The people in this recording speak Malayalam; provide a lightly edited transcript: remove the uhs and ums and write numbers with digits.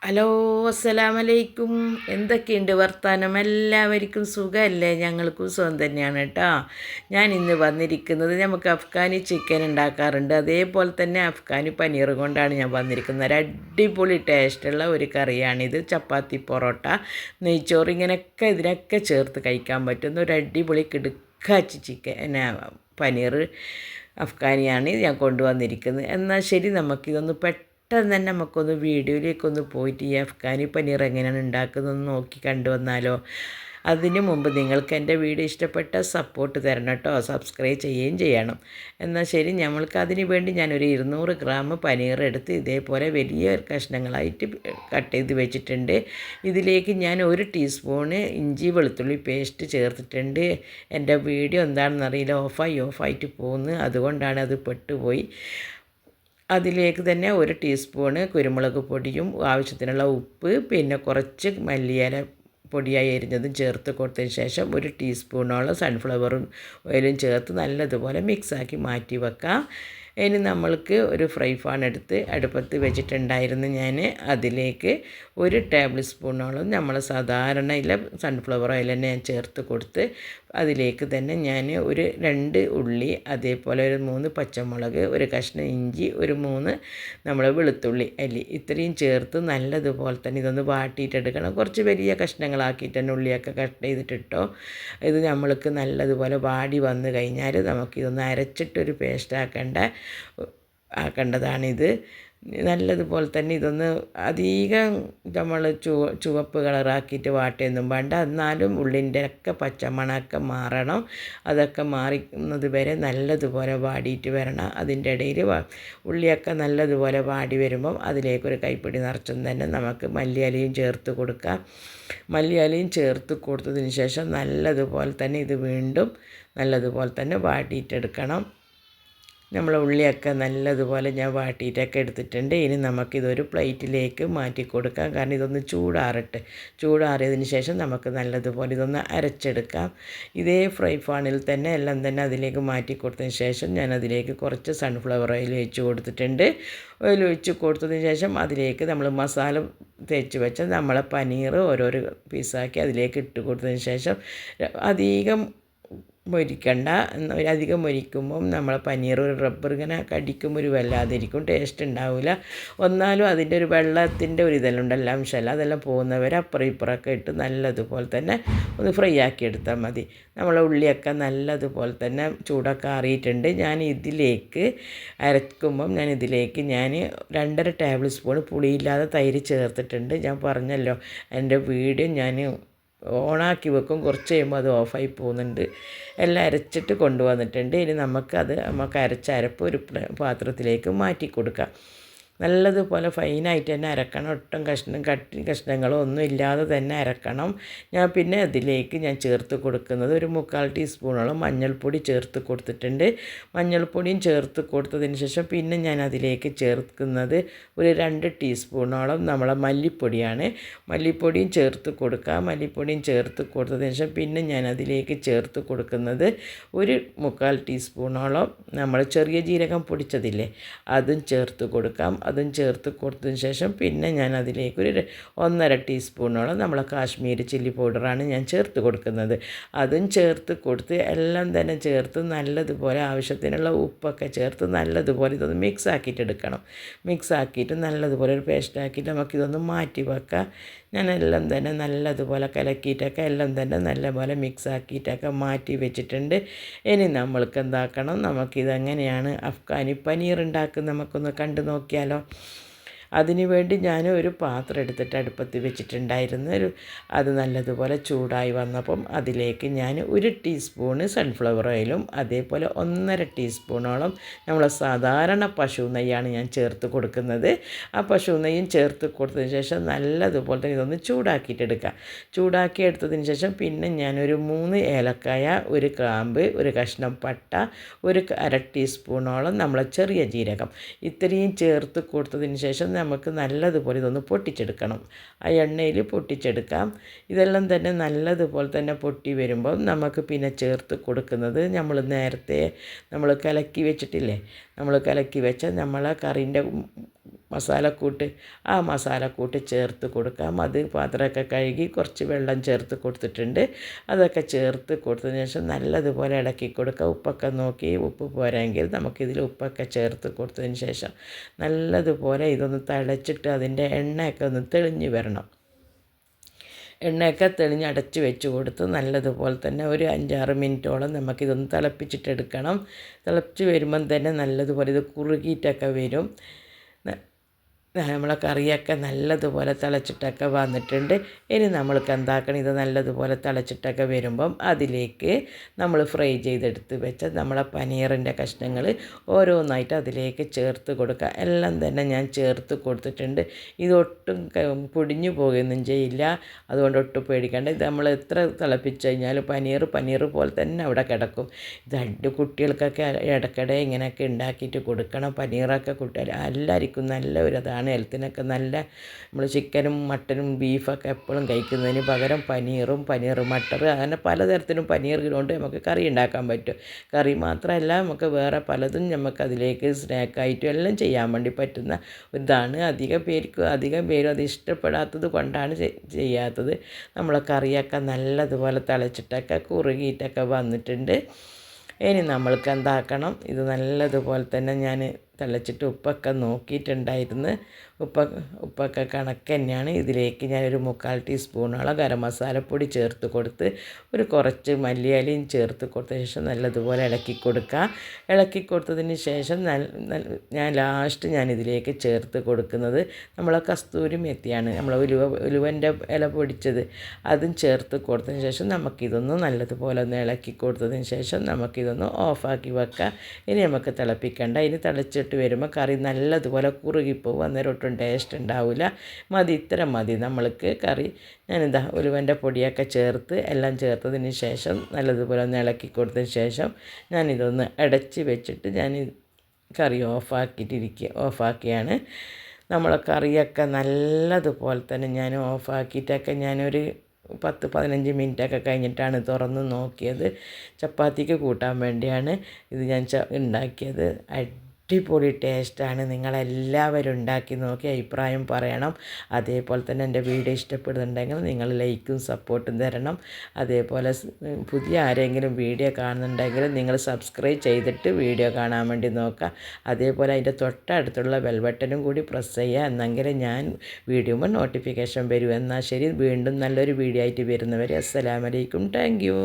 ഹലോ, അസ്സലാമലൈക്കും. എന്തൊക്കെയുണ്ട് വർത്താനം? എല്ലാവർക്കും സുഖമല്ലേ? ഞങ്ങൾക്കും സുഖം തന്നെയാണ് കേട്ടോ. ഞാൻ ഇന്ന് വന്നിരിക്കുന്നത്, നമുക്ക് അഫ്ഗാനി ചിക്കൻ ഉണ്ടാക്കാറുണ്ട്, അതേപോലെ തന്നെ അഫ്ഗാനി പനീർ കൊണ്ടാണ് ഞാൻ വന്നിരിക്കുന്നത്. ഒരു അടിപൊളി ടേസ്റ്റുള്ള ഒരു കറിയാണിത്. ചപ്പാത്തി, പൊറോട്ട, നെയ്ച്ചോറ് ഇങ്ങനെയൊക്കെ ഇതിനൊക്കെ ചേർത്ത് കഴിക്കാൻ പറ്റുന്ന ഒരു അടിപൊളി കിടുക്കാച്ചി ചിക്കൻ പനീർ അഫ്ഗാനിയാണ് ഞാൻ കൊണ്ടുവന്നിരിക്കുന്നത്. എന്നാൽ ശരി, നമുക്കിതൊന്ന് പെട്ടെന്ന് തന്നെ നമുക്കൊന്ന് വീഡിയോയിലേക്കൊന്ന് പോയിട്ട് ഈ അഫ്ഗാനി പനീർ എങ്ങനെയാണ് ഉണ്ടാക്കുന്നതെന്ന് നോക്കി കണ്ടുവന്നാലോ. അതിനു മുമ്പ് നിങ്ങൾക്ക് എൻ്റെ വീഡിയോ ഇഷ്ടപ്പെട്ട സപ്പോർട്ട് തരണം കേട്ടോ, സബ്സ്ക്രൈബ് ചെയ്യുകയും ചെയ്യണം. എന്നാൽ ശരി, നമ്മൾക്ക് അതിന് വേണ്ടി ഞാനൊരു 200 ഗ്രാം പനീർ എടുത്ത് ഇതേപോലെ വലിയ കഷ്ണങ്ങളായിട്ട് കട്ട് ചെയ്ത് വെച്ചിട്ടുണ്ട്. ഇതിലേക്ക് ഞാൻ 1 ടീസ്പൂണ് ഇഞ്ചി വെളുത്തുള്ളി പേസ്റ്റ് ചേർത്തിട്ടുണ്ട്. എൻ്റെ വീഡിയോ എന്താണെന്നറിയില്ല, ഓഫായിട്ട് പോകുന്നു, അതുകൊണ്ടാണ് അത് പെട്ടുപോയി. അതിലേക്ക് തന്നെ 1 ടീസ്പൂണ് കുരുമുളക് പൊടിയും ആവശ്യത്തിനുള്ള ഉപ്പ്, പിന്നെ കുറച്ച് മല്ലിയില പൊടിയായി അരിഞ്ഞതും ചേർത്ത് കൊടുത്തതിന് ശേഷം 1 ടീസ്പൂണോളം സൺഫ്ലവർ ഓയിലും ചേർത്ത് നല്ലതുപോലെ മിക്സാക്കി മാറ്റി വെക്കാം. ഇനി നമ്മൾക്ക് ഒരു ഫ്രൈ പാൻ എടുത്ത് അടുപ്പത്ത് വെച്ചിട്ടുണ്ടായിരുന്നു ഞാൻ. അതിലേക്ക് 1 ടേബിൾ സ്പൂണോളം നമ്മൾ സാധാരണ സൺഫ്ലവർ ഓയിൽ തന്നെ ഞാൻ ചേർത്ത് കൊടുത്ത് അതിലേക്ക് തന്നെ ഞാൻ ഒരു 2 ഉള്ളി, അതേപോലെ ഒരു 3 പച്ചമുളക്, ഒരു കഷ്ണം ഇഞ്ചി, ഒരു 3 നമ്മൾ വെളുത്തുള്ളി അല്ലി ഇത്രയും ചേർത്ത് നല്ലതുപോലെ തന്നെ ഇതൊന്ന് വാട്ടിയിട്ടെടുക്കണം. കുറച്ച് വലിയ കഷ്ണങ്ങളാക്കിയിട്ട് തന്നെ ഉള്ളിയൊക്കെ കട്ട് ചെയ്തിട്ടിട്ടോ. ഇത് നമ്മൾക്ക് നല്ലതുപോലെ വാടി വന്നു കഴിഞ്ഞാൽ നമുക്കിതൊന്ന് അരച്ചിട്ടൊരു പേസ്റ്റ് ആക്കേണ്ടതാണിത്. നല്ലതുപോലെ തന്നെ ഇതൊന്ന് അധികം നമ്മൾ ചുവപ്പ് കളറാക്കിയിട്ട് വാട്ടിയൊന്നും വേണ്ട, എന്നാലും ഉള്ളിൻ്റെ ഒക്കെ പച്ചമണമൊക്കെ മാറണം. അതൊക്കെ മാറുന്നത് വരെ നല്ലതുപോലെ വാടിയിട്ട് വരണം. അതിൻ്റെ ഇടയിൽ ഉള്ളിയൊക്കെ നല്ലതുപോലെ വാടി വരുമ്പം അതിലേക്കൊരു കൈപ്പിടി നിറച്ചും തന്നെ നമുക്ക് മല്ലിയിലയും ചേർത്ത് കൊടുക്കാം. മല്ലിയിലയും ചേർത്ത് കൊടുത്തതിന് ശേഷം നല്ലതുപോലെ തന്നെ ഇത് വീണ്ടും നല്ലതുപോലെ തന്നെ വാട്ടിയിട്ടെടുക്കണം. നമ്മൾ ഉള്ളിയൊക്കെ നല്ലതുപോലെ ഞാൻ വാട്ടിയിട്ടൊക്കെ എടുത്തിട്ടുണ്ട്. ഇനി നമുക്കിതൊരു പ്ലേറ്റിലേക്ക് മാറ്റി കൊടുക്കാം, കാരണം ഇതൊന്ന് ചൂടാറിയതിന് ശേഷം നമുക്ക് നല്ലതുപോലെ ഇതൊന്ന് അരച്ചെടുക്കാം. ഇതേ ഫ്രൈ പാനിൽ തന്നെ എല്ലാം തന്നെ അതിലേക്ക് മാറ്റി കൊടുത്തതിന് ശേഷം ഞാൻ അതിലേക്ക് കുറച്ച് സൺഫ്ലവർ ഓയിൽ ഒഴിച്ച് കൊടുത്തിട്ടുണ്ട്. ഓയിൽ ഒഴിച്ച് കൊടുത്തതിന് ശേഷം അതിലേക്ക് നമ്മൾ മസാല തേച്ച് വെച്ച നമ്മളെ പനീർ ഓരോരോ പീസാക്കി അതിലേക്ക് ഇട്ട് കൊടുത്തതിന് ശേഷം അധികം മൊരിക്കണ്ട. അധികം മൊരിക്കുമ്പം നമ്മളെ പനീർ ഒരു റബ്ബർ ഇങ്ങനെ കടിക്കുമ്പോൾ ഒരു വല്ലാതിരിക്കും, ടേസ്റ്റ് ഉണ്ടാവില്ല. ഒന്നാലും അതിൻ്റെ ഒരു വെള്ളത്തിൻ്റെ ഒരു ഇതെല്ലാം അംശമല്ല, അതെല്ലാം പോകുന്നവരെ അപ്പുറം ഇപ്പുറമൊക്കെ ഇട്ട് നല്ലതുപോലെ തന്നെ ഒന്ന് ഫ്രൈ ആക്കി എടുത്താൽ മതി. നമ്മളെ ഉള്ളിയൊക്കെ നല്ലതുപോലെ തന്നെ ചൂടൊക്കെ ആറിയിട്ടുണ്ട്. ഞാൻ ഇതിലേക്ക് അരക്കുമ്പം ഞാൻ 2.5 ടേബിൾ സ്പൂൺ പുളിയില്ലാതെ തൈര് ചേർത്തിട്ടുണ്ട്. ഞാൻ പറഞ്ഞല്ലോ, എൻ്റെ വീഡിയോ ഞാൻ ഓണാക്കി വെക്കും, കുറച്ച് കഴിയുമ്പോൾ അത് ഓഫായി പോകുന്നുണ്ട്. എല്ലാം അരച്ചിട്ട് കൊണ്ടുവന്നിട്ടുണ്ട്. ഇനി നമുക്ക് അരച്ച അരപ്പ് ഒരു പാത്രത്തിലേക്ക് മാറ്റി കൊടുക്കാം. നല്ലതുപോലെ ഫൈനായിട്ട് തന്നെ അരക്കണം. ഒട്ടും കഷ്ണങ്ങളോ ഒന്നും ഇല്ലാതെ തന്നെ അരക്കണം. പിന്നെ അതിലേക്ക് ഞാൻ ചേർത്ത് കൊടുക്കുന്നത് ഒരു 3/4 ടീസ്പൂണോളം മഞ്ഞൾപ്പൊടി ചേർത്ത് കൊടുത്തിട്ടുണ്ട്. മഞ്ഞൾപ്പൊടിയും ചേർത്ത് കൊടുത്തതിന് ശേഷം പിന്നെ ഞാൻ അതിലേക്ക് ചേർക്കുന്നത് ഒരു 2 ടീസ്പൂണോളം നമ്മളെ മല്ലിപ്പൊടിയാണ്. മല്ലിപ്പൊടിയും ചേർത്ത് കൊടുക്കുക. മല്ലിപ്പൊടിയും ചേർത്ത് കൊടുത്തതിന് ശേഷം പിന്നെ ഞാൻ അതിലേക്ക് ചേർത്ത് കൊടുക്കുന്നത് ഒരു 3/4 ടീസ്പൂണോളം നമ്മൾ ചെറിയ ജീരകം പൊടിച്ചതില്ലേ, അതും ചേർത്ത് കൊടുക്കാം. അതും ചേർത്ത് കൊടുത്തതിന് ശേഷം പിന്നെ ഞാൻ അതിലേക്ക് ഒരു 1.5 ടീസ്പൂണോളം നമ്മളെ കാശ്മീരി ചില്ലി പൗഡറാണ് ഞാൻ ചേർത്ത് കൊടുക്കുന്നത്. അതും ചേർത്ത് കൊടുത്ത് എല്ലാം തന്നെ ചേർത്ത് നല്ലതുപോലെ ആവശ്യത്തിനുള്ള ഉപ്പൊക്കെ ചേർത്ത് നല്ലതുപോലെ ഇതൊന്ന് മിക്സ് ആക്കിയിട്ടെടുക്കണം. മിക്സ് ആക്കിയിട്ട് നല്ലതുപോലെ ഒരു പേസ്റ്റ് ആക്കിയിട്ട് നമുക്കിതൊന്ന് മാറ്റി വെക്കാം. ഞാൻ എല്ലാം തന്നെ നല്ലതുപോലെ കലക്കിയിട്ടൊക്കെ എല്ലാം തന്നെ നല്ലപോലെ മിക്സ് ആക്കിയിട്ടൊക്കെ മാറ്റി വെച്ചിട്ടുണ്ട്. ഇനി നമ്മൾക്ക് എന്താക്കണം, നമുക്കിതെങ്ങനെയാണ് അഫ്ഗാനി പനീർ ഉണ്ടാക്കുന്നത് നമുക്കൊന്ന് കണ്ടു നോക്കിയാലോ. അതിനു വേണ്ടി ഞാൻ ഒരു പാത്രം എടുത്തിട്ട് അടുപ്പത്ത് വെച്ചിട്ടുണ്ടായിരുന്നു. അത് നല്ലതുപോലെ ചൂടായി വന്നപ്പം അതിലേക്ക് ഞാൻ 1 ടീസ്പൂണ് സൺഫ്ലവർ ഓയിലും അതേപോലെ 1.5 ടീസ്പൂണോളം നമ്മൾ സാധാരണ പശു നെയ്യാണ് ഞാൻ ചേർത്ത് കൊടുക്കുന്നത്. ആ പശു നെയ്യും ചേർത്ത് കൊടുത്തതിന് ശേഷം നല്ലതുപോലെ തന്നെ ഇതൊന്ന് ചൂടാക്കിയിട്ടെടുക്കുക. ചൂടാക്കി എടുത്തതിന് ശേഷം പിന്നെ ഞാനൊരു 3 ഏലക്കായ, 1 ഗ്രാമ്പ്, ഒരു കഷ്ണം പട്ട, ഒരു 1/2 ടീസ്പൂണോളം നമ്മളെ ചെറിയ ജീരകം ഇത്രയും ചേർത്ത് കൊടുത്തതിന് ശേഷം നമുക്ക് നല്ലതുപോലെ ഇതൊന്ന് പൊട്ടിച്ചെടുക്കണം. ആ എണ്ണയിൽ പൊട്ടിച്ചെടുക്കാം. ഇതെല്ലാം തന്നെ നല്ലതുപോലെ തന്നെ പൊട്ടി വരുമ്പോൾ നമുക്ക് പിന്നെ ചേർത്ത് കൊടുക്കുന്നത് നമ്മൾ കലക്കി വെച്ചിട്ടില്ലേ, നമ്മൾ കലക്കി വെച്ച നമ്മളെ കറീൻ്റെ മസാലക്കൂട്ട്, ആ മസാലക്കൂട്ട് ചേർത്ത് കൊടുക്കാം. അത് പാത്രമൊക്കെ കഴുകി കുറച്ച് വെള്ളം ചേർത്ത് കൊടുത്തിട്ടുണ്ട്. അതൊക്കെ ചേർത്ത് കൊടുത്തതിന് ശേഷം നല്ലതുപോലെ ഇളക്കി കൊടുക്കുക. ഉപ്പൊക്കെ നോക്കി ഉപ്പ് പോരായെങ്കിൽ നമുക്കിതിൽ ഉപ്പൊക്കെ ചേർത്ത് കൊടുത്തതിന് ശേഷം നല്ലതുപോലെ ഇതൊന്ന് തിളച്ചിട്ട് അതിൻ്റെ എണ്ണയൊക്കെ ഒന്ന് തെളിഞ്ഞ് വരണം. എണ്ണയൊക്കെ തെളിഞ്ഞ് അടച്ച് വെച്ച് കൊടുത്ത് നല്ലതുപോലെ തന്നെ ഒരു 5-6 മിനിറ്റോളം നമുക്കിതൊന്ന് തിളപ്പിച്ചിട്ടെടുക്കണം. തിളച്ച് വരുമ്പം തന്നെ നല്ലതുപോലെ ഇത് കുറുകിയിട്ടൊക്കെ വരും. നമ്മളെ കറിയൊക്കെ നല്ലതുപോലെ തിളച്ചിട്ടൊക്കെ വന്നിട്ടുണ്ട്. ഇനി നമ്മൾക്ക് എന്താക്കണം, ഇത് നല്ലതുപോലെ തിളച്ചിട്ടൊക്കെ വരുമ്പം അതിലേക്ക് നമ്മൾ ഫ്രൈ ചെയ്തെടുത്ത് വെച്ച നമ്മളെ പനീറിൻ്റെ കഷ്ണങ്ങൾ ഓരോന്നായിട്ട് അതിലേക്ക് ചേർത്ത് കൊടുക്കുക. എല്ലാം തന്നെ ഞാൻ ചേർത്ത് കൊടുത്തിട്ടുണ്ട്. ഇതൊട്ടും പൊടിഞ്ഞു പോകുകയൊന്നും ചെയ്യില്ല, അതുകൊണ്ട് ഒട്ടും പേടിക്കേണ്ട. ഇത് നമ്മൾ എത്ര തിളപ്പിച്ച് കഴിഞ്ഞാലും പനീർ പോലെ തന്നെ അവിടെ കിടക്കും. ഇത് കുട്ടികൾക്കൊക്കെ ഇടയ്ക്കിടെ ഇങ്ങനെയൊക്കെ ഉണ്ടാക്കിയിട്ട് കൊടുക്കണം. പനീറൊക്കെ കുട്ടികൾ എല്ലാവർക്കും നല്ല ഒരു അതാണ്, ഹെൽത്തിനൊക്കെ നല്ല. നമ്മൾ ചിക്കനും മട്ടനും ബീഫൊക്കെ എപ്പോഴും കഴിക്കുന്നതിന് പകരം പനീർ മട്ടർ അങ്ങനെ പലതരത്തിലും പനീർ കൊണ്ട് നമുക്ക് കറി ഉണ്ടാക്കാൻ പറ്റും. കറി മാത്രമല്ല, നമുക്ക് വേറെ പലതും നമുക്ക് അതിലേക്ക് സ്നാക്കായിട്ടും എല്ലാം ചെയ്യാൻ വേണ്ടി പറ്റുന്ന ഇതാണ്. അധികം പേരും അത് ഇഷ്ടപ്പെടാത്തത് കൊണ്ടാണ് ചെയ്യാത്തത്. നമ്മളെ കറിയൊക്കെ നല്ലതുപോലെ തിളച്ചിട്ടൊക്കെ കുറുകിയിട്ടൊക്കെ വന്നിട്ടുണ്ട്. ഇനി നമ്മൾക്ക് എന്താക്കണം, ഇത് നല്ലതുപോലെ തന്നെ ഞാൻ തിളച്ചിട്ട് ഉപ്പൊക്കെ നോക്കിയിട്ടുണ്ടായിരുന്നു. ഉപ്പൊക്കെ കണക്ക് തന്നെയാണ്. ഇതിലേക്ക് ഞാനൊരു 3/4 ടീസ്പൂണോളം ഗരം മസാലപ്പൊടി ചേർത്ത് കൊടുത്ത് കുറച്ച് മല്ലിയിലയും ചേർത്ത് കൊടുത്ത ശേഷം നല്ലതുപോലെ ഇളക്കി കൊടുക്കുക. ഇളക്കി കൊടുത്തതിന് ശേഷം ഞാൻ ലാസ്റ്റ് ഇതിലേക്ക് ചേർത്ത് കൊടുക്കുന്നത് നമ്മളെ കസ്തൂരി മെത്തിയാണ്, നമ്മളെ ഉലുവൻ്റെ ഇല പൊടിച്ചത്, അതും ചേർത്ത് കൊടുത്തതിന് ശേഷം നമുക്കിതൊന്ന് നല്ലതുപോലെ ഒന്ന് ഇളക്കി കൊടുത്തതിന് ശേഷം നമുക്കിതൊന്ന് ഓഫാക്കി വെക്കാം. ഇനി നമുക്ക് തിളപ്പിക്കേണ്ട. ഇനി തിളച്ചിട്ട് വരുമ്പോൾ കറി നല്ലതുപോലെ കുറുകിപ്പോവും, അന്നേരം ഒട്ടും ടേസ്റ്റ് ഉണ്ടാവില്ല. ഇത്ര മതി നമ്മൾക്ക് കറി. ഞാനിതാ ഉലുവൻ്റെ പൊടിയൊക്കെ ചേർത്ത് എല്ലാം ചേർത്തതിന് ശേഷം നല്ലതുപോലെ ഒന്ന് ഇളക്കി കൊടുത്തതിന് ശേഷം ഞാനിതൊന്ന് അടച്ച് വെച്ചിട്ട് കറി ഓഫാക്കിയാണ്. നമ്മളെ കറിയൊക്കെ നല്ലതുപോലെ തന്നെ ഞാൻ ഓഫാക്കിയിട്ടൊക്കെ ഞാനൊരു 10-15 മിനിറ്റൊക്കെ കഴിഞ്ഞിട്ടാണ് തുറന്ന് നോക്കിയത്. ചപ്പാത്തിക്ക് കൂട്ടാൻ വേണ്ടിയാണ് ഇത് ഞാൻ ഉണ്ടാക്കിയത്. അടിപൊളി ടേസ്റ്റാണ്. നിങ്ങളെല്ലാവരും ഉണ്ടാക്കി നോക്കി അഭിപ്രായം പറയണം. അതേപോലെ തന്നെ എൻ്റെ വീഡിയോ ഇഷ്ടപ്പെടുന്നുണ്ടെങ്കിൽ നിങ്ങൾ ലൈക്കും സപ്പോർട്ടും തരണം. അതേപോലെ പുതിയ ആരെങ്കിലും വീഡിയോ കാണുന്നുണ്ടെങ്കിൽ നിങ്ങൾ സബ്സ്ക്രൈബ് ചെയ്തിട്ട് വീഡിയോ കാണാൻ വേണ്ടി നോക്കുക. അതേപോലെ അതിൻ്റെ തൊട്ടടുത്തുള്ള ബെൽ ബട്ടനും കൂടി പ്രസ് ചെയ്യുക, എന്നെങ്കിലും ഞാൻ വീഡിയോമ്പോൾ നോട്ടിഫിക്കേഷൻ വരും. എന്നാൽ ശരി, വീണ്ടും നല്ലൊരു വീഡിയോ ആയിട്ട് വരുന്നവരെ അസ്സലാമു അലൈക്കും. Thank you.